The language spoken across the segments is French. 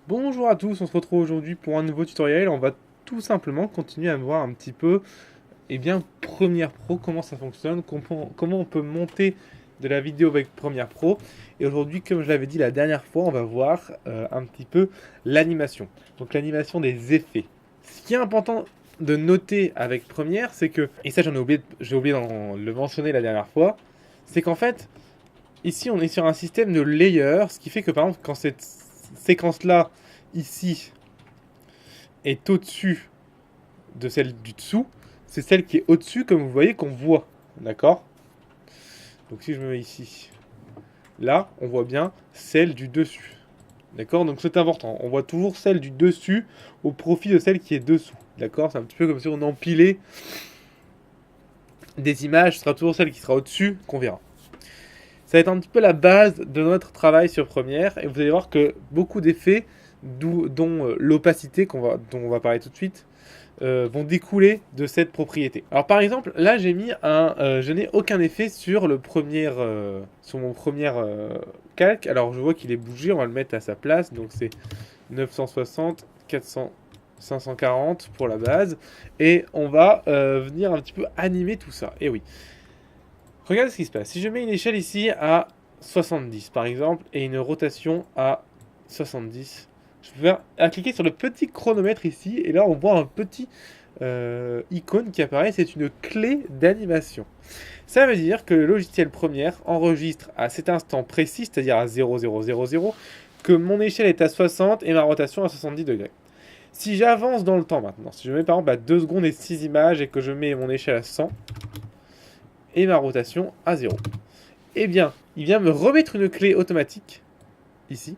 Bonjour à tous, on se retrouve aujourd'hui pour un nouveau tutoriel. On va tout simplement continuer à voir un petit peu, Premiere Pro, comment ça fonctionne, comment on peut monter de la vidéo avec Premiere Pro. Et aujourd'hui, comme je l'avais dit la dernière fois, on va voir un petit peu l'animation. Donc l'animation des effets. Ce qui est important de noter avec Premiere, c'est que, et ça j'ai oublié de le mentionner la dernière fois, c'est qu'en fait, ici, on est sur un système de layer, ce qui fait que par exemple, quand cette séquence-là, ici, est au-dessus de celle du dessous, c'est celle qui est au-dessus, comme vous voyez, qu'on voit. D'accord? Donc si je me mets ici, là, on voit bien celle du dessus. D'accord? Donc c'est important. On voit toujours celle du dessus au profit de celle qui est dessous. D'accord? C'est un petit peu comme si on empilait des images, ce sera toujours celle qui sera au-dessus qu'on verra. Ça va être un petit peu la base de notre travail sur Premiere, et vous allez voir que beaucoup d'effets, dont l'opacité dont on va parler tout de suite, vont découler de cette propriété. Alors par exemple, là je n'ai aucun effet sur sur mon premier calque. Alors je vois qu'il est bougé, on va le mettre à sa place, donc c'est 960, 400, 540 pour la base, et on va venir un petit peu animer tout ça. Et oui. Regarde ce qui se passe. Si je mets une échelle ici à 70 par exemple et une rotation à 70, je peux cliquer sur le petit chronomètre ici et là on voit un petit icône qui apparaît. C'est une clé d'animation. Ça veut dire que le logiciel Premiere enregistre à cet instant précis, c'est-à-dire à 0000, que mon échelle est à 60 et ma rotation à 70 degrés. Si j'avance dans le temps maintenant, si je mets par exemple à 2 secondes et 6 images et que je mets mon échelle à 100, et ma rotation à 0. Eh bien, il vient me remettre une clé automatique, ici,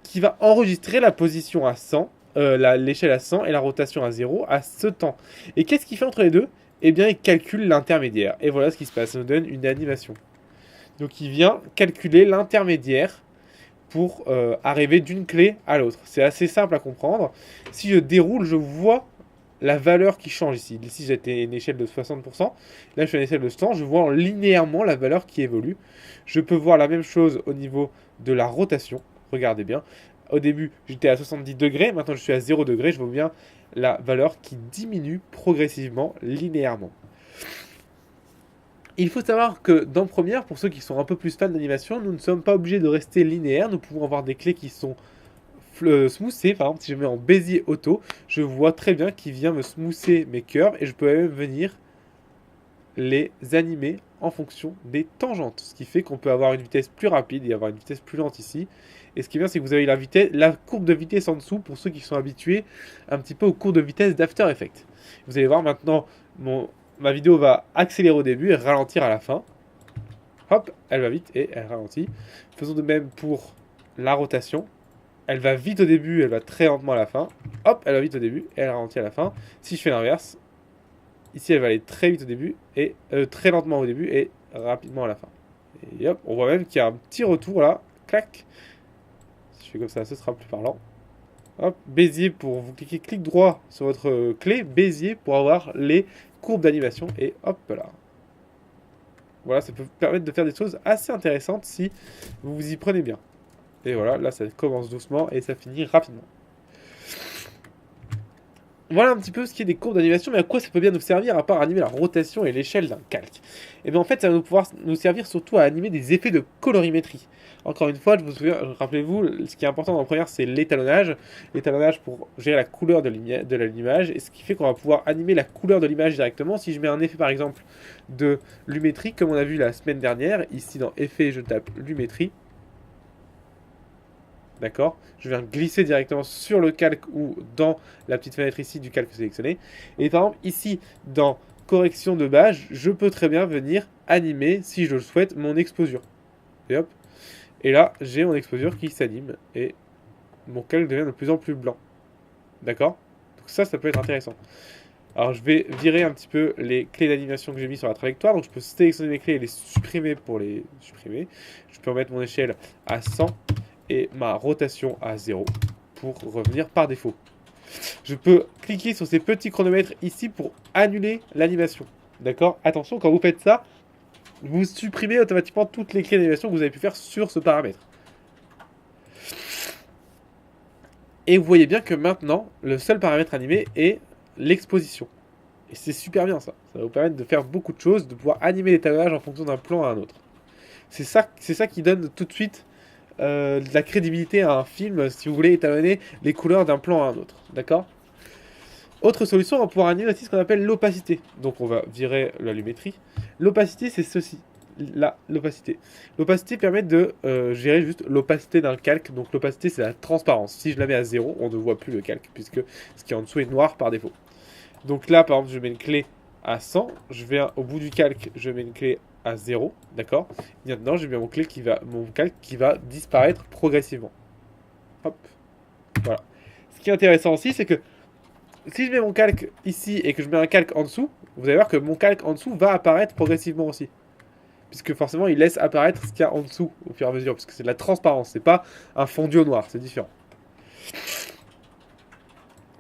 qui va enregistrer la position à 100, l'échelle à 100 et la rotation à 0 à ce temps. Et qu'est-ce qu'il fait entre les deux? Eh bien, il calcule l'intermédiaire. Et voilà ce qui se passe, ça nous donne une animation. Donc il vient calculer l'intermédiaire pour arriver d'une clé à l'autre. C'est assez simple à comprendre. Si je déroule, je vois la valeur qui change ici. Ici, j'étais une échelle de 60%. Là, je suis à une échelle de 100. Je vois linéairement la valeur qui évolue. Je peux voir la même chose au niveau de la rotation. Regardez bien. Au début, j'étais à 70 degrés. Maintenant, je suis à 0 degré. Je vois bien la valeur qui diminue progressivement, linéairement. Il faut savoir que dans Premiere, pour ceux qui sont un peu plus fans d'animation, nous ne sommes pas obligés de rester linéaires. Nous pouvons avoir des clés qui sont smoother. Par exemple, si je mets en Bézier auto, je vois très bien qu'il vient me smoother mes curves et je peux même venir les animer en fonction des tangentes. Ce qui fait qu'on peut avoir une vitesse plus rapide et avoir une vitesse plus lente ici. Et ce qui est bien, c'est que vous avez la courbe de vitesse en dessous pour ceux qui sont habitués un petit peu aux courbes de vitesse d'After Effects. Vous allez voir maintenant, ma vidéo va accélérer au début et ralentir à la fin. Hop, elle va vite et elle ralentit. Faisons de même pour la rotation. Elle va vite au début, elle va très lentement à la fin. Hop, elle va vite au début et elle ralentit à la fin. Si je fais l'inverse, ici elle va aller très vite au début et très lentement au début et rapidement à la fin. Et hop, on voit même qu'il y a un petit retour là. Clac. Si je fais comme ça, ce sera plus parlant. Hop, Bézier pour vous cliquez clic droit sur votre clé, Bézier pour avoir les courbes d'animation et hop là. Voilà, ça peut vous permettre de faire des choses assez intéressantes si vous vous y prenez bien. Et voilà, là ça commence doucement et ça finit rapidement. Voilà un petit peu ce qui est des courbes d'animation, mais à quoi ça peut bien nous servir à part animer la rotation et l'échelle d'un calque? Et bien en fait, ça va pouvoir nous servir surtout à animer des effets de colorimétrie. Encore une fois, je vous souviens, rappelez-vous, ce qui est important dans la première, c'est l'étalonnage. L'étalonnage pour gérer la couleur de l'image, et ce qui fait qu'on va pouvoir animer la couleur de l'image directement. Si je mets un effet par exemple de lumétrie, comme on a vu la semaine dernière, ici dans effet, je tape lumétrie. D'accord? Je viens glisser directement sur le calque ou dans la petite fenêtre ici du calque sélectionné. Et par exemple, ici, dans correction de base, je peux très bien venir animer, si je le souhaite, mon exposure. Et hop. Et là, j'ai mon exposure qui s'anime et mon calque devient de plus en plus blanc. D'accord? Donc ça peut être intéressant. Alors je vais virer un petit peu les clés d'animation que j'ai mis sur la trajectoire. Donc je peux sélectionner mes clés et les supprimer pour les supprimer. Je peux remettre mon échelle à 100 et ma rotation à 0 pour revenir par défaut. Je peux cliquer sur ces petits chronomètres ici pour annuler l'animation. D'accord? Attention, quand vous faites ça, vous supprimez automatiquement toutes les clés d'animation que vous avez pu faire sur ce paramètre. Et vous voyez bien que maintenant, le seul paramètre animé est l'exposition. Et c'est super bien ça. Ça va vous permettre de faire beaucoup de choses, de pouvoir animer l'étalonnage en fonction d'un plan à un autre. C'est ça qui donne tout de suite de la crédibilité à un film si vous voulez étalonner les couleurs d'un plan à un autre. D'accord? Autre solution, on va pouvoir animer aussi ce qu'on appelle l'opacité. Donc on va virer la lumétrie. L'opacité, c'est ceci. Là, l'opacité. L'opacité permet de gérer juste l'opacité d'un calque. Donc l'opacité, c'est la transparence. Si je la mets à 0, on ne voit plus le calque, puisque ce qui est en dessous est noir par défaut. Donc là, par exemple, je mets une clé à 100. Je vais au bout du calque, je mets une clé à 0. D'accord? Maintenant, j'ai bien mon calque qui va disparaître progressivement. Hop. Voilà. Ce qui est intéressant aussi, c'est que si je mets mon calque ici et que je mets un calque en dessous, vous allez voir que mon calque en dessous va apparaître progressivement aussi. Puisque forcément, il laisse apparaître ce qu'il y a en dessous au fur et à mesure. Parce que c'est de la transparence, c'est pas un fondu au noir, c'est différent.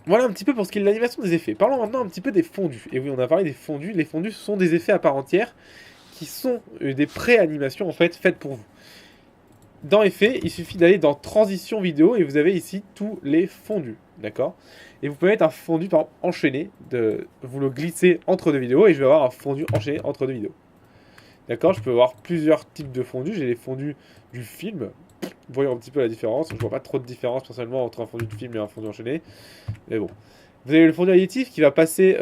Voilà un petit peu pour ce qui est de l'animation des effets. Parlons maintenant un petit peu des fondus. Et oui, on a parlé des fondus. Les fondus sont des effets à part entière qui sont des pré-animations en fait faites pour vous. Dans Effets, il suffit d'aller dans Transition vidéo et vous avez ici tous les fondus, d'accord? Et vous pouvez mettre un fondu par exemple enchaîné, vous le glissez entre deux vidéos et je vais avoir un fondu enchaîné entre deux vidéos. D'accord? Je peux avoir plusieurs types de fondus. J'ai les fondus du film. Voyons un petit peu la différence. Je vois pas trop de différence personnellement entre un fondu de film et un fondu enchaîné. Mais bon. Vous avez le fondu additif qui va passer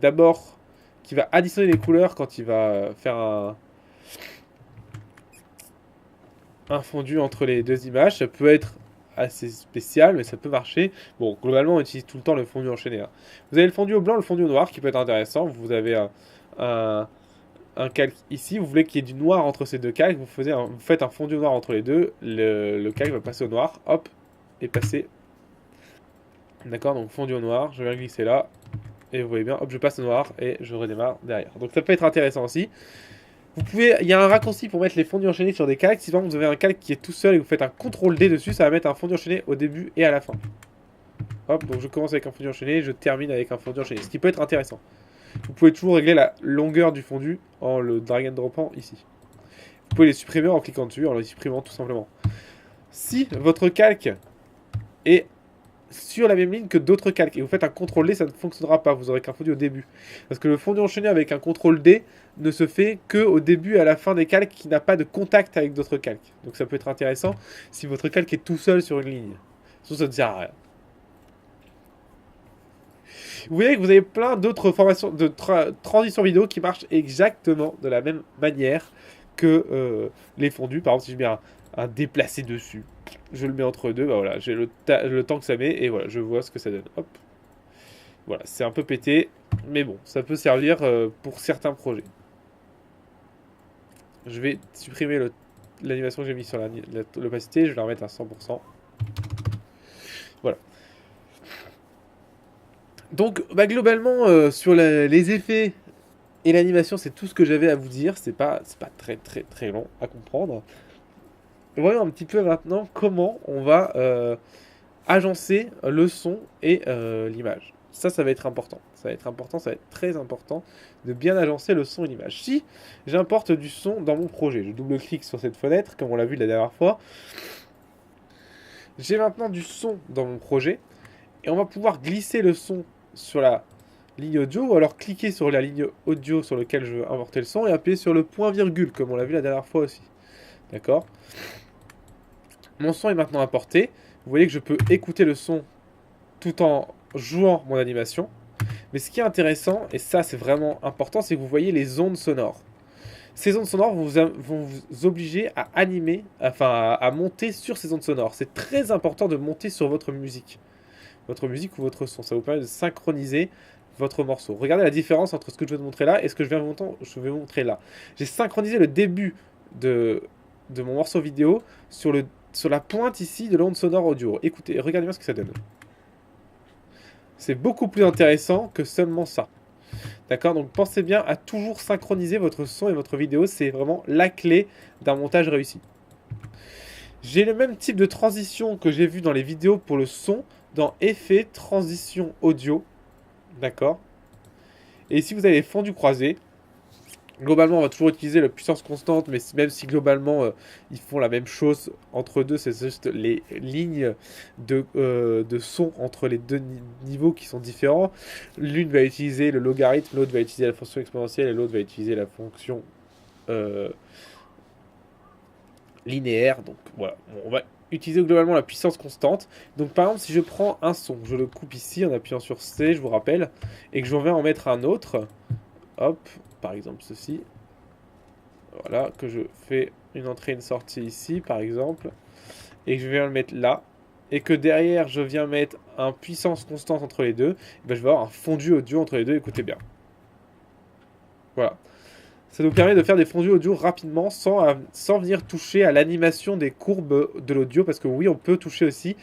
d'abord, qui va additionner les couleurs quand il va faire un fondu entre les deux images. Ça peut être assez spécial, mais ça peut marcher. Bon, globalement, on utilise tout le temps le fondu enchaîné. Hein. Vous avez le fondu au blanc, le fondu au noir qui peut être intéressant. Vous avez un calque ici. Vous voulez qu'il y ait du noir entre ces deux calques. Vous faites un fondu au noir entre les deux. Le calque va passer au noir. Hop, et passer. D'accord, donc fondu au noir. Je vais glisser là. Et vous voyez bien, hop, je passe au noir et je redémarre derrière. Donc ça peut être intéressant aussi. Il y a un raccourci pour mettre les fondus enchaînés sur des calques. Si par exemple vous avez un calque qui est tout seul et vous faites un CTRL D dessus, ça va mettre un fondu enchaîné au début et à la fin. Hop, donc je commence avec un fondu enchaîné, je termine avec un fondu enchaîné. Ce qui peut être intéressant. Vous pouvez toujours régler la longueur du fondu en le drag and dropant ici. Vous pouvez les supprimer en cliquant dessus, en les supprimant tout simplement. Si votre calque est sur la même ligne que d'autres calques et vous faites un CTRL D, ça ne fonctionnera pas, vous aurez qu'un fondu au début. Parce que le fondu enchaîné avec un CTRL D ne se fait que au début et à la fin des calques qui n'a pas de contact avec d'autres calques. Donc ça peut être intéressant si votre calque est tout seul sur une ligne. Sinon ça ne sert à rien. Vous voyez que vous avez plein d'autres formations de transition vidéo qui marchent exactement de la même manière que les fondus. Par exemple, si je mets un déplacé dessus, je le mets entre deux, bah voilà, j'ai le temps que ça met et voilà, je vois ce que ça donne. Hop. Voilà, c'est un peu pété, mais bon, ça peut servir pour certains projets. Je vais supprimer l'animation que j'ai mis sur l'opacité, je vais la remettre à 100%. Voilà. Donc, bah, globalement, sur les effets et l'animation, c'est tout ce que j'avais à vous dire. C'est pas très très très long à comprendre. Voyons un petit peu maintenant comment on va agencer le son et l'image. Ça va être important. Ça va être important, ça va être très important de bien agencer le son et l'image. Si j'importe du son dans mon projet, je double-clique sur cette fenêtre, comme on l'a vu la dernière fois. J'ai maintenant du son dans mon projet et on va pouvoir glisser le son sur la ligne audio ou alors cliquer sur la ligne audio sur laquelle je veux importer le son et appuyer sur le point virgule, comme on l'a vu la dernière fois aussi. D'accord ? Mon son est maintenant importé. Vous voyez que je peux écouter le son tout en jouant mon animation. Mais ce qui est intéressant, et ça c'est vraiment important, c'est que vous voyez les ondes sonores. Ces ondes sonores vont vous obliger à animer, enfin à monter sur ces ondes sonores. C'est très important de monter sur votre musique ou votre son. Ça vous permet de synchroniser votre morceau. Regardez la différence entre ce que je vais vous montrer là et ce que je vais vous montrer là. J'ai synchronisé le début de mon morceau vidéo sur la pointe ici de l'onde sonore audio. Écoutez, regardez bien ce que ça donne. C'est beaucoup plus intéressant que seulement ça. D'accord? Donc pensez bien à toujours synchroniser votre son et votre vidéo. C'est vraiment la clé d'un montage réussi. J'ai le même type de transition que j'ai vu dans les vidéos pour le son dans Effets, Transition Audio. D'accord? Et ici vous avez les fondus croisés. Globalement, on va toujours utiliser la puissance constante, mais même si globalement ils font la même chose entre deux, c'est juste les lignes de son entre les deux niveaux qui sont différents. L'une va utiliser le logarithme, l'autre va utiliser la fonction exponentielle et l'autre va utiliser la fonction euh, linéaire. Donc voilà, on va utiliser globalement la puissance constante. Donc par exemple, si je prends un son, je le coupe ici en appuyant sur C, je vous rappelle, et que je vais en mettre un autre, hop, par exemple ceci. Voilà, que je fais une entrée et une sortie ici, par exemple, et que je viens le mettre là, et que derrière, je viens mettre un puissance constante entre les deux, ben, je vais avoir un fondu audio entre les deux, écoutez bien. Voilà. Ça nous permet de faire des fondus audio rapidement sans venir toucher à l'animation des courbes de l'audio, parce que oui, on peut toucher aussi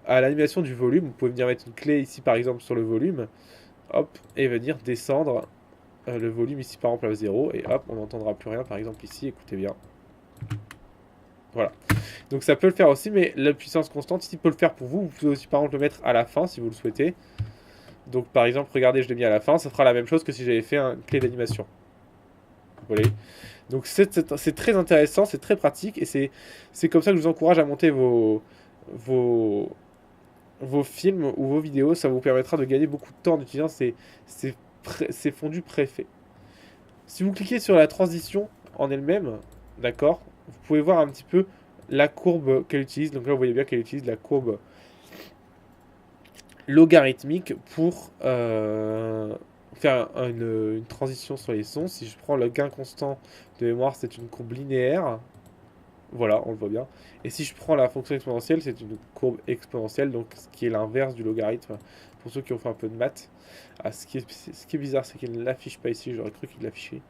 à l'animation du volume. Vous pouvez venir mettre une clé ici, par exemple, sur le volume, hop, et venir descendre le volume ici, par exemple, à 0, et hop, on n'entendra plus rien, par exemple, ici, écoutez bien. Voilà. Donc ça peut le faire aussi, mais la puissance constante, ici, peut le faire pour vous. Vous pouvez aussi, par exemple, le mettre à la fin, si vous le souhaitez. Donc, par exemple, regardez, je l'ai mis à la fin, ça fera la même chose que si j'avais fait une clé d'animation. Vous voyez. Donc c'est très intéressant, c'est très pratique, et c'est comme ça que je vous encourage à monter vos films ou vos vidéos. Ça vous permettra de gagner beaucoup de temps en utilisant ces fondus préfaits. Si vous cliquez sur la transition en elle-même, d'accord, vous pouvez voir un petit peu la courbe qu'elle utilise. Donc là, vous voyez bien qu'elle utilise la courbe logarithmique pour faire une transition sur les sons. Si je prends le gain constant de mémoire, c'est une courbe linéaire. Voilà, on le voit bien. Et si je prends la fonction exponentielle, c'est une courbe exponentielle, donc ce qui est l'inverse du logarithme. Pour ceux qui ont fait un peu de maths. Ah, ce qui est bizarre, c'est qu'il ne l'affiche pas ici. J'aurais cru qu'il l'affichait.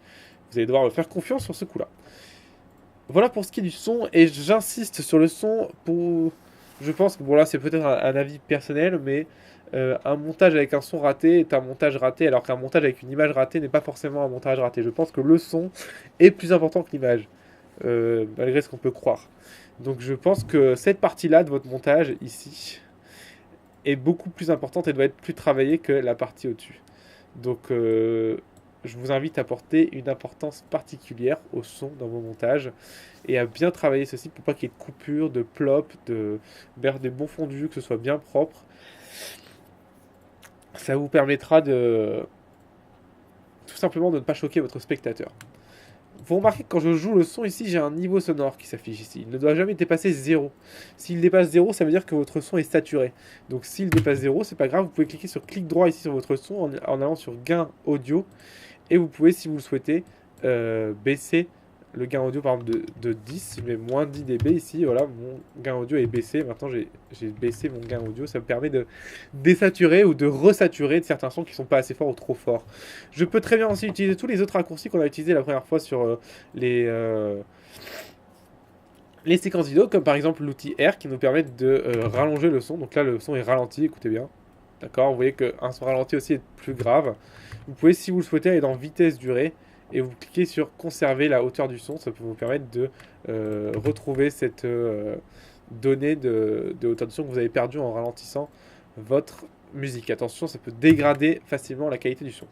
Vous allez devoir me faire confiance sur ce coup-là. Voilà pour ce qui est du son. Et j'insiste sur le son pour... Je pense que bon là c'est peut-être un avis personnel, mais un montage avec un son raté est un montage raté, alors qu'un montage avec une image ratée n'est pas forcément un montage raté. Je pense que le son est plus important que l'image, malgré ce qu'on peut croire. Donc je pense que cette partie-là de votre montage, ici, est beaucoup plus importante et doit être plus travaillée que la partie au-dessus. Donc je vous invite à porter une importance particulière au son dans vos montages et à bien travailler ceci pour pas qu'il y ait de coupures, de plops, de faire des bons fondus, que ce soit bien propre. Ça vous permettra de tout simplement de ne pas choquer votre spectateur. Vous remarquez que quand je joue le son ici, j'ai un niveau sonore qui s'affiche ici. Il ne doit jamais dépasser 0. S'il dépasse 0, ça veut dire que votre son est saturé. Donc s'il dépasse 0, c'est pas grave, vous pouvez cliquer sur clic droit ici sur votre son en allant sur gain audio. Et vous pouvez, si vous le souhaitez, baisser le gain audio par exemple de 10. Je mets moins 10 dB ici. Voilà, mon gain audio est baissé. Maintenant, j'ai baissé mon gain audio. Ça me permet de désaturer ou de resaturer de certains sons qui sont pas assez forts ou trop forts. Je peux très bien aussi utiliser tous les autres raccourcis qu'on a utilisés la première fois sur les séquences vidéo, comme par exemple l'outil R qui nous permet de rallonger le son. Donc là, le son est ralenti. Écoutez bien. D'accord, vous voyez qu'un son ralenti aussi est plus grave. Vous pouvez, si vous le souhaitez, aller dans vitesse durée et vous cliquez sur conserver la hauteur du son. Ça peut vous permettre de retrouver cette donnée de hauteur du son que vous avez perdue en ralentissant votre musique. Attention, ça peut dégrader facilement la qualité du son.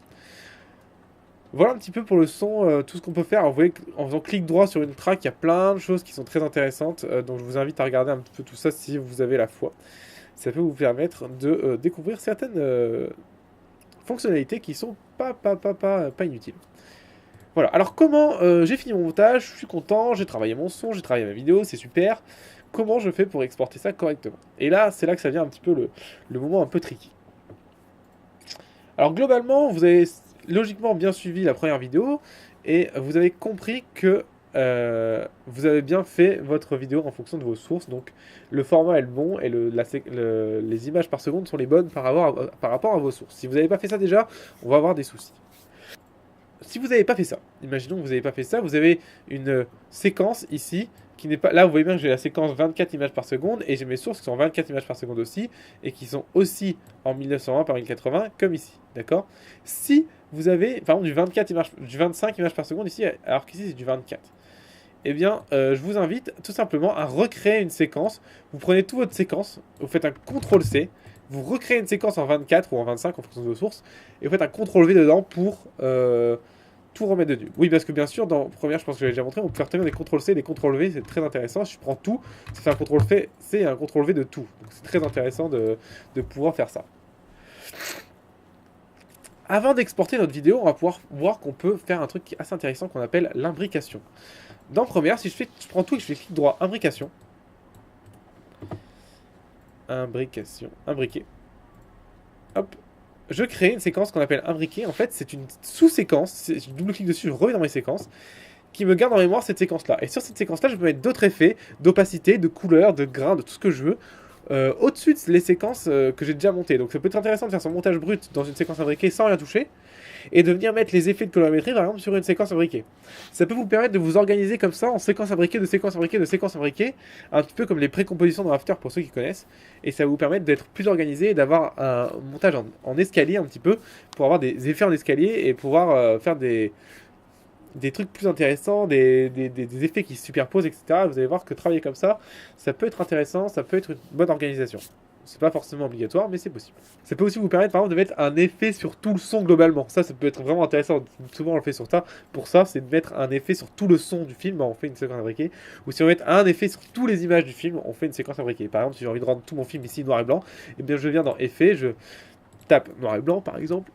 Voilà un petit peu pour le son, tout ce qu'on peut faire. Alors, vous voyez qu'en faisant clic droit sur une track, il y a plein de choses qui sont très intéressantes. Donc je vous invite à regarder un petit peu tout ça si vous avez la foi. Ça peut vous permettre de découvrir certaines fonctionnalités qui sont pas inutiles. Voilà, alors comment j'ai fini mon montage, je suis content, j'ai travaillé mon son, j'ai travaillé ma vidéo, c'est super. Comment je fais pour exporter ça correctement? Et là, c'est là que ça vient un petit peu le moment un peu tricky. Alors globalement, vous avez logiquement bien suivi la première vidéo et vous avez compris que vous avez bien fait votre vidéo en fonction de vos sources. Donc le format est le bon et les images par seconde sont les bonnes par rapport à vos sources. Si vous n'avez pas fait ça déjà, on va avoir des soucis. Si vous n'avez pas fait ça, imaginons que vous n'avez pas fait ça, vous avez une séquence ici qui n'est pas... Là, vous voyez bien que j'ai la séquence 24 images par seconde et j'ai mes sources qui sont 24 images par seconde aussi et qui sont aussi en 1920 par 1080 comme ici, d'accord? Si vous avez, par exemple, du 25 images par seconde ici, alors qu'ici c'est du 24, eh bien, je vous invite tout simplement à recréer une séquence. Vous prenez toute votre séquence, vous faites un CTRL-C, vous recréez une séquence en 24 ou en 25 en fonction de vos sources, et vous faites un CTRL-V dedans pour tout remettre dessus. Oui, parce que bien sûr, dans Première, je pense que j'avais déjà montré, on peut faire très bien des CTRL-C et des CTRL-V, c'est très intéressant. Si je prends tout, ça fait un CTRL-C et un CTRL-V de tout. Donc c'est très intéressant de pouvoir faire ça. Avant d'exporter notre vidéo, on va pouvoir voir qu'on peut faire un truc assez intéressant qu'on appelle l'imbrication. Dans Première, si je prends tout et que je fais clic droit, imbrication. Imbriquer. Hop. Je crée une séquence qu'on appelle imbriquer. En fait, c'est une sous-séquence. Je double-clique dessus, je reviens dans mes séquences, qui me garde en mémoire cette séquence-là. Et sur cette séquence-là, je peux mettre d'autres effets, d'opacité, de couleur, de grain, de tout ce que je veux, au-dessus de les séquences que j'ai déjà montées. Donc ça peut être intéressant de faire son montage brut dans une séquence imbriquée sans rien toucher, et de venir mettre les effets de colorimétrie, par exemple, sur une séquence imbriquée. Ça peut vous permettre de vous organiser comme ça, en séquence imbriquée, de séquence imbriquée, de séquence imbriquée, un petit peu comme les précompositions dans After pour ceux qui connaissent, et ça va vous permettre d'être plus organisé et d'avoir un montage en escalier un petit peu, pour avoir des effets en escalier et pouvoir faire des trucs plus intéressants, des effets qui se superposent, etc. Vous allez voir que travailler comme ça peut être intéressant, ça peut être une bonne organisation. C'est pas forcément obligatoire, mais c'est possible. Ça peut aussi vous permettre, par exemple, de mettre un effet sur tout le son globalement. Ça peut être vraiment intéressant. Souvent, on le fait sur ça. Pour ça, c'est de mettre un effet sur tout le son du film, on fait une séquence imbriquée. Ou si on met un effet sur toutes les images du film, on fait une séquence imbriquée. Par exemple, si j'ai envie de rendre tout mon film ici noir et blanc, eh bien, je viens dans Effets, je tape noir et blanc, par exemple.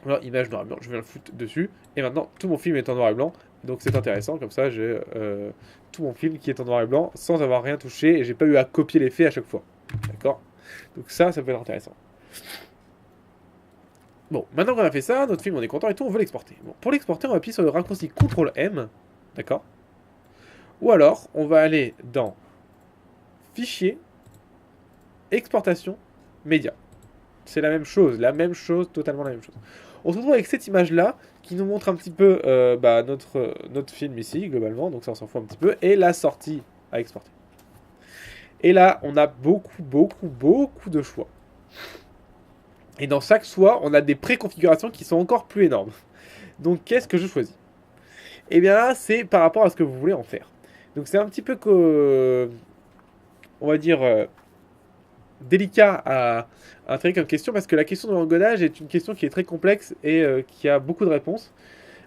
Voilà, image noir et blanc, je viens le foutre dessus. Et maintenant, tout mon film est en noir et blanc. Donc c'est intéressant, comme ça j'ai tout mon film qui est en noir et blanc sans avoir rien touché et j'ai pas eu à copier l'effet à chaque fois. D'accord? Donc ça peut être intéressant. Bon, maintenant qu'on a fait ça, notre film on est content et tout, on veut l'exporter. Bon, pour l'exporter, on va appuyer sur le raccourci CTRL-M. D'accord? Ou alors, on va aller dans Fichier, Exportation, Média. C'est la même chose, totalement la même chose. On se retrouve avec cette image-là qui nous montre un petit peu notre film ici, globalement, donc ça on s'en fout un petit peu, et la sortie à exporter. Et là, on a beaucoup de choix. Et dans chaque choix, on a des préconfigurations qui sont encore plus énormes. Donc qu'est-ce que je choisis? Et bien là, c'est par rapport à ce que vous voulez en faire. Donc c'est un petit peu on va dire, délicat à traiter comme question, parce que la question de l'encodage est une question qui est très complexe et qui a beaucoup de réponses.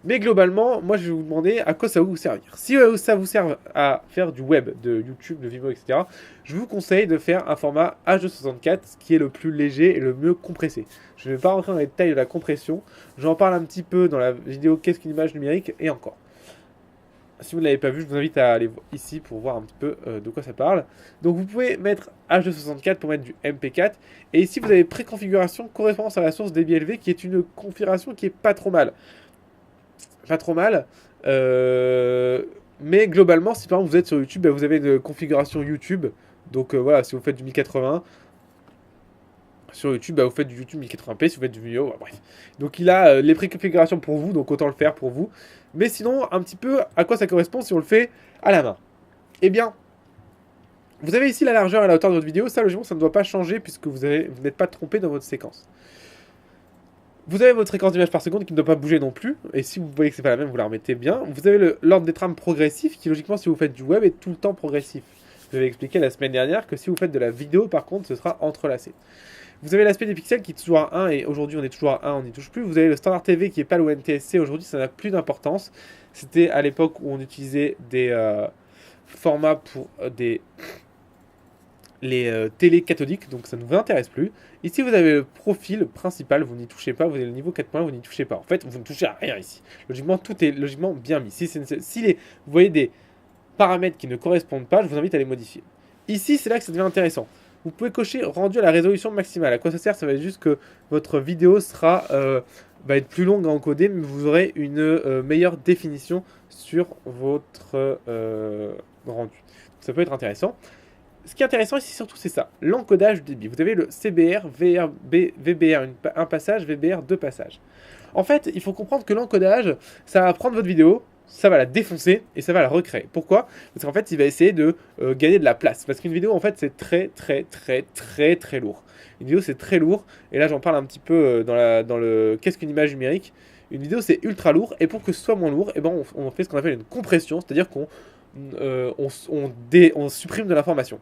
Mais globalement, moi je vais vous demander à quoi ça va vous servir. Si ça vous sert à faire du web, de YouTube, de Vimeo, etc., je vous conseille de faire un format H264 qui est le plus léger et le mieux compressé. Je ne vais pas rentrer dans les détails de la compression, j'en parle un petit peu dans la vidéo Qu'est-ce qu'une image numérique et encore. Si vous ne l'avez pas vu, je vous invite à aller ici pour voir un petit peu de quoi ça parle. Donc vous pouvez mettre H264 pour mettre du MP4. Et ici vous avez préconfiguration correspondance à la source DBLV qui est une configuration qui est pas trop mal. Mais globalement, si par exemple vous êtes sur YouTube, vous avez une configuration YouTube. Donc voilà, si vous faites du 1080 sur YouTube, vous faites du YouTube 1080p. Si vous faites du vidéo, bref. Donc il a les préconfigurations pour vous, donc autant le faire pour vous. Mais sinon, un petit peu à quoi ça correspond si on le fait à la main. Eh bien, vous avez ici la largeur et la hauteur de votre vidéo. Ça, logiquement, ça ne doit pas changer puisque vous n'êtes pas trompé dans votre séquence. Vous avez votre fréquence d'image par seconde qui ne doit pas bouger non plus. Et si vous voyez que c'est pas la même, vous la remettez bien. Vous avez l'ordre des trames progressif qui, logiquement, si vous faites du web, est tout le temps progressif. Je vous avais expliqué la semaine dernière que si vous faites de la vidéo, par contre, ce sera entrelacé. Vous avez l'aspect des pixels qui est toujours à 1 et aujourd'hui on est toujours à 1, on n'y touche plus. Vous avez le standard TV qui est pas le NTSC, aujourd'hui ça n'a plus d'importance. C'était à l'époque où on utilisait des formats pour les télé cathodiques, donc ça ne vous intéresse plus. Ici vous avez le profil principal, vous n'y touchez pas, vous avez le niveau 4.1, vous n'y touchez pas. En fait, vous ne touchez à rien ici. Logiquement, tout est logiquement bien mis. Si vous voyez des paramètres qui ne correspondent pas, je vous invite à les modifier. Ici, c'est là que ça devient intéressant. Vous pouvez cocher rendu à la résolution maximale. À quoi ça sert? Ça va être juste que votre vidéo va être plus longue à encoder, mais vous aurez une meilleure définition sur votre rendu. Donc, ça peut être intéressant. Ce qui est intéressant ici surtout, c'est ça, l'encodage du débit. Vous avez le CBR, VBR un passage, VBR 2 passages. En fait, il faut comprendre que l'encodage, ça va prendre votre vidéo, ça va la défoncer et ça va la recréer. Pourquoi? Parce qu'en fait, il va essayer de gagner de la place. Parce qu'une vidéo, en fait, c'est très lourd. Une vidéo, c'est très lourd. Et là, j'en parle un petit peu dans le qu'est-ce qu'une image numérique. Une vidéo, c'est ultra lourd. Et pour que ce soit moins lourd, eh ben, on fait ce qu'on appelle une compression. C'est-à-dire qu'on supprime de l'information.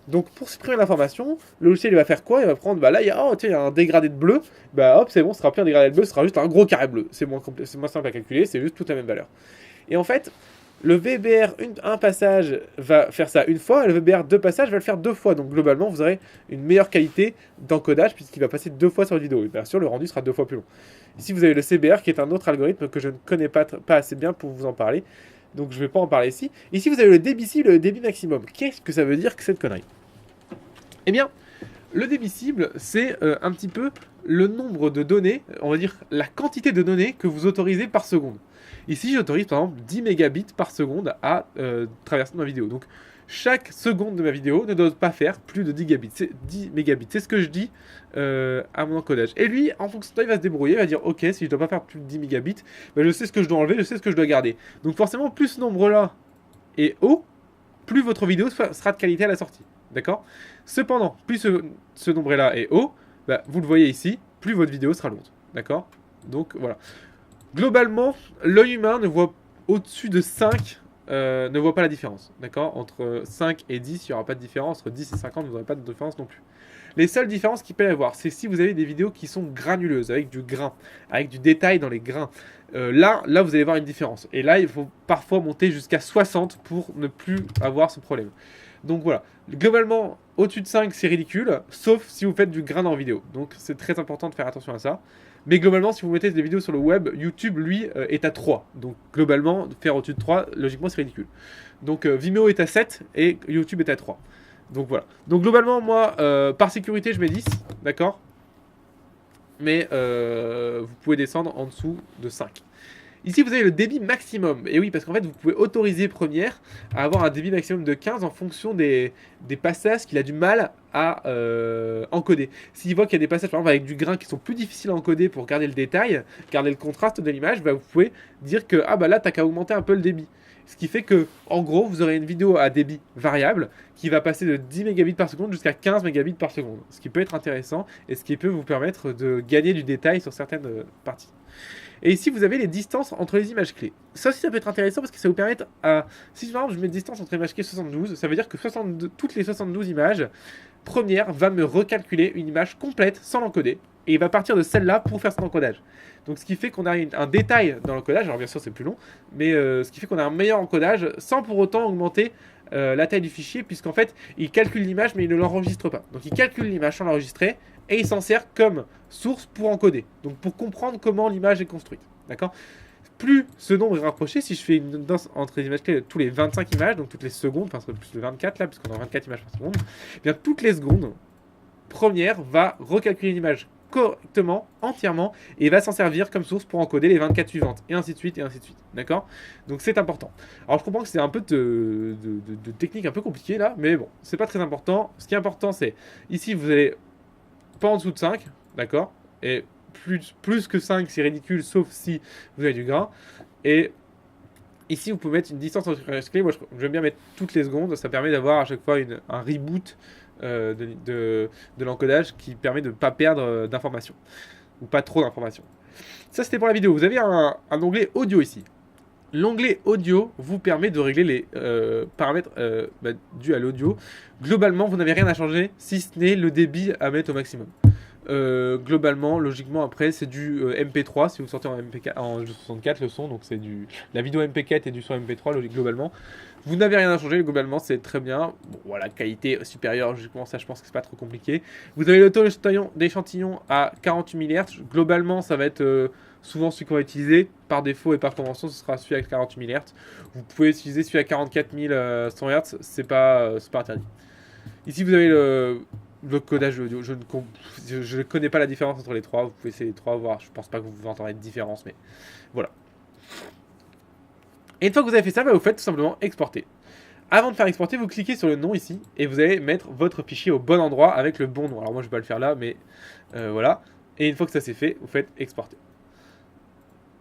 Donc pour supprimer l'information, le logiciel il va faire quoi? Il va prendre, bah là il y a, oh, tiens, il y a un dégradé de bleu, bah hop c'est bon, ce sera plus un dégradé de bleu, ce sera juste un gros carré bleu. C'est moins, c'est moins simple à calculer, c'est juste toute la même valeur. Et en fait, le VBR un passage va faire ça une fois, et le VBR deux passages va le faire deux fois. Donc globalement, vous aurez une meilleure qualité d'encodage puisqu'il va passer deux fois sur la vidéo. Et bien sûr, le rendu sera deux fois plus long. Ici, vous avez le CBR qui est un autre algorithme que je ne connais pas assez bien pour vous en parler. Donc je ne vais pas en parler ici. Ici, vous avez le débit cible et le débit maximum. Qu'est-ce que ça veut dire que cette connerie? Eh bien, le débit cible, c'est un petit peu le nombre de données, on va dire la quantité de données que vous autorisez par seconde. Ici, j'autorise par exemple 10 mégabits par seconde à traverser ma vidéo. Donc, chaque seconde de ma vidéo ne doit pas faire plus de 10 mégabits. C'est ce que je dis à mon encodage. Et lui, en fonction de ça, il va se débrouiller, il va dire ok, si je ne dois pas faire plus de 10 mégabits, ben, je sais ce que je dois enlever, je sais ce que je dois garder. Donc, forcément, plus ce nombre-là est haut, plus votre vidéo sera de qualité à la sortie. D'accord? Cependant, plus ce nombre-là est haut, bah, vous le voyez ici, plus votre vidéo sera longue. D'accord? Donc voilà. Globalement, l'œil humain ne voit au-dessus de 5, ne voit pas la différence. D'accord? Entre 5 et 10, il n'y aura pas de différence. Entre 10 et 50, vous n'aurez pas de différence non plus. Les seules différences qu'il peut y avoir, c'est si vous avez des vidéos qui sont granuleuses, avec du grain, avec du détail dans les grains. Là, vous allez voir une différence. Et là, il faut parfois monter jusqu'à 60 pour ne plus avoir ce problème. Donc voilà, globalement, au-dessus de 5, c'est ridicule, sauf si vous faites du grain dans la vidéo. Donc c'est très important de faire attention à ça. Mais globalement, si vous mettez des vidéos sur le web, YouTube, lui, est à 3. Donc globalement, faire au-dessus de 3, logiquement, c'est ridicule. Donc Vimeo est à 7 et YouTube est à 3. Donc voilà. Donc globalement, moi, par sécurité, je mets 10, d'accord? Mais vous pouvez descendre en dessous de 5. Ici, vous avez le débit maximum. Et oui, parce qu'en fait, vous pouvez autoriser Premiere à avoir un débit maximum de 15 en fonction des passages qu'il a du mal à encoder. S'il voit qu'il y a des passages, par exemple, avec du grain qui sont plus difficiles à encoder pour garder le détail, garder le contraste de l'image, bah, vous pouvez dire que ah bah là, t'as qu'à augmenter un peu le débit. Ce qui fait que, en gros, vous aurez une vidéo à débit variable qui va passer de 10 mégabits par seconde jusqu'à 15 mégabits par seconde. Ce qui peut être intéressant et ce qui peut vous permettre de gagner du détail sur certaines parties. Et ici, vous avez les distances entre les images clés. Ça aussi, ça peut être intéressant parce que ça vous permet à... Si par exemple, je mets distance entre images clés 72, ça veut dire que toutes les 72 images, Premiere va me recalculer une image complète sans l'encoder. Et il va partir de celle-là pour faire son encodage. Donc ce qui fait qu'on a un détail dans l'encodage. Alors bien sûr, c'est plus long. Mais ce qui fait qu'on a un meilleur encodage sans pour autant augmenter la taille du fichier. Puisqu'en fait, il calcule l'image mais il ne l'enregistre pas. Donc il calcule l'image sans l'enregistrer. Et il s'en sert comme source pour encoder. Donc pour comprendre comment l'image est construite. D'accord? Plus ce nombre est rapproché, si je fais une danse entre les images clés tous les 25 images, donc toutes les secondes, enfin plus de 24 là, puisqu'on a 24 images par seconde, eh bien toutes les secondes, Premiere va recalculer une image correctement, entièrement, et va s'en servir comme source pour encoder les 24 suivantes, et ainsi de suite, et ainsi de suite. D'accord? Donc c'est important. Alors je comprends que c'est un peu de technique un peu compliquée là, mais bon, c'est pas très important. Ce qui est important, c'est, ici vous allez pas en dessous de 5, d'accord? Et plus que 5, c'est ridicule, sauf si vous avez du grain. Et ici, vous pouvez mettre une distance entre les clés. Moi, j'aime bien mettre toutes les secondes. Ça permet d'avoir à chaque fois un reboot de l'encodage qui permet de ne pas perdre d'informations. Ou pas trop d'informations. Ça, c'était pour la vidéo. Vous avez un onglet audio ici. L'onglet audio vous permet de régler les paramètres dus à l'audio. Globalement, vous n'avez rien à changer, si ce n'est le débit à mettre au maximum. Globalement, logiquement, après, c'est du MP3. Si vous sortez en MP4, en 64 le son, donc c'est la vidéo MP4 et du son MP3, logique, globalement. Vous n'avez rien à changer, globalement, c'est très bien. Bon, voilà, qualité supérieure, logiquement, ça, je pense que c'est pas trop compliqué. Vous avez le taux d'échantillon à 48 MHz. Globalement, ça va être souvent celui qu'on va utiliser par défaut et par convention, ce sera celui avec 48 000 Hz. Vous pouvez utiliser celui à 44 100 Hz, c'est pas interdit. Ici vous avez le codage audio. Je ne connais pas la différence entre les trois. Vous pouvez essayer les trois, voir. Je pense pas que vous entendrez de différence, mais voilà. Et une fois que vous avez fait ça, vous faites tout simplement exporter. Avant de faire exporter, vous cliquez sur le nom ici et vous allez mettre votre fichier au bon endroit avec le bon nom. Alors moi je vais pas le faire là, mais voilà. Et une fois que ça c'est fait, vous faites exporter.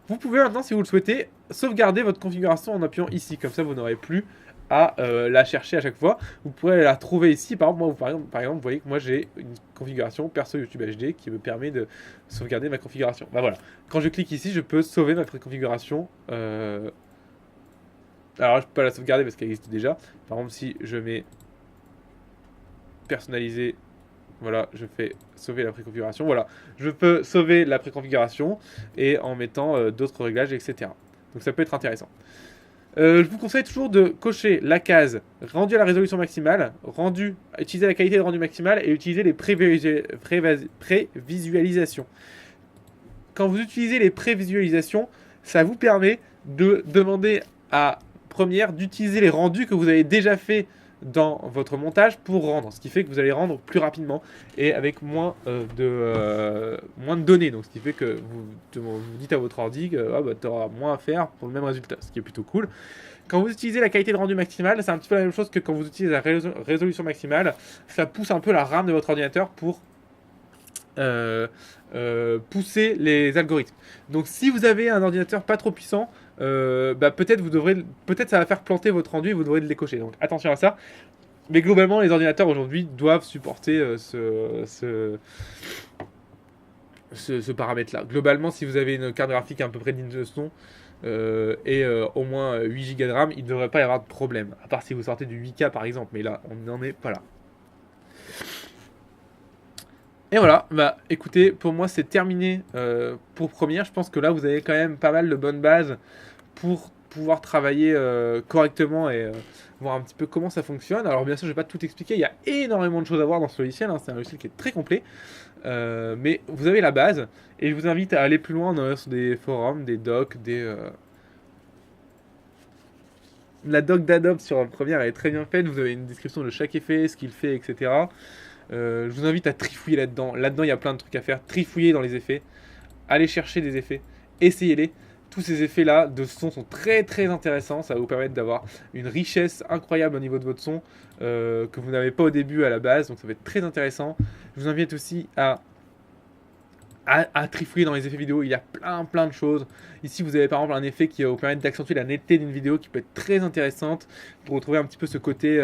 Vous pouvez maintenant, si vous le souhaitez, sauvegarder votre configuration en appuyant ici. Comme ça, vous n'aurez plus à la chercher à chaque fois. Vous pourrez la trouver ici. Par exemple, vous voyez que moi, j'ai une configuration perso YouTube HD qui me permet de sauvegarder ma configuration. Bah voilà. Quand je clique ici, je peux sauver ma configuration. Alors, je peux pas la sauvegarder parce qu'elle existe déjà. Par exemple, si je mets personnaliser. Voilà, je fais sauver la préconfiguration. Voilà, je peux sauver la préconfiguration et en mettant d'autres réglages, etc. Donc ça peut être intéressant. Je vous conseille toujours de cocher la case rendu à la résolution maximale, utiliser la qualité de rendu maximale et utiliser les prévisualisations. Quand vous utilisez les prévisualisations, ça vous permet de demander à Premiere d'utiliser les rendus que vous avez déjà fait dans votre montage pour rendre, ce qui fait que vous allez rendre plus rapidement et avec moins de données. Donc ce qui fait que vous dites à votre ordi que tu auras moins à faire pour le même résultat, ce qui est plutôt cool. Quand vous utilisez la qualité de rendu maximale, c'est un petit peu la même chose que quand vous utilisez la résolution maximale. Ça pousse un peu la RAM de votre ordinateur pour pousser les algorithmes. Donc si vous avez un ordinateur pas trop puissant, peut-être ça va faire planter votre rendu et vous devrez le décocher. Donc attention à ça. Mais globalement, les ordinateurs aujourd'hui doivent supporter ce paramètre-là. Globalement, si vous avez une carte graphique à peu près digne de ce nom et au moins 8 Go de RAM, il ne devrait pas y avoir de problème. À part si vous sortez du 8K par exemple, mais là, on n'en est pas là. Et voilà, bah écoutez, pour moi c'est terminé pour Premiere. Je pense que là vous avez quand même pas mal de bonnes bases pour pouvoir travailler correctement et voir un petit peu comment ça fonctionne. Alors bien sûr je vais pas tout expliquer, il y a énormément de choses à voir dans ce logiciel, hein. C'est un logiciel qui est très complet. Mais vous avez la base et je vous invite à aller plus loin sur des forums, des docs, La doc d'Adobe sur Premiere elle est très bien faite, vous avez une description de chaque effet, ce qu'il fait, etc. Je vous invite à trifouiller là-dedans. Là-dedans, il y a plein de trucs à faire. Trifouiller dans les effets. Allez chercher des effets. Essayez-les. Tous ces effets-là de son sont très très intéressants. Ça va vous permettre d'avoir une richesse incroyable au niveau de votre son que vous n'avez pas au début à la base. Donc ça va être très intéressant. Je vous invite aussi à trifouiller dans les effets vidéo. Il y a plein de choses. Ici, vous avez par exemple un effet qui va vous permettre d'accentuer la netteté d'une vidéo qui peut être très intéressante pour retrouver un petit peu ce côté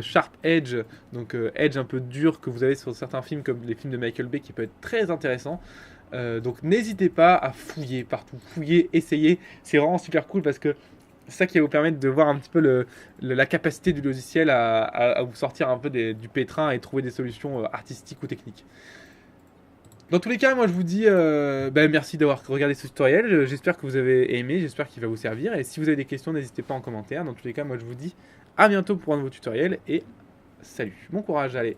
sharp edge, donc edge un peu dur que vous avez sur certains films comme les films de Michael Bay qui peut être très intéressant. Donc n'hésitez pas à fouiller partout, fouiller, essayer. C'est vraiment super cool parce que c'est ça qui va vous permettre de voir un petit peu la capacité du logiciel à vous sortir un peu du pétrin et trouver des solutions artistiques ou techniques. Dans tous les cas, moi je vous dis merci d'avoir regardé ce tutoriel. J'espère que vous avez aimé, j'espère qu'il va vous servir. Et si vous avez des questions, n'hésitez pas en commentaire. Dans tous les cas, moi je vous dis à bientôt pour un nouveau tutoriel et salut. Bon courage, allez.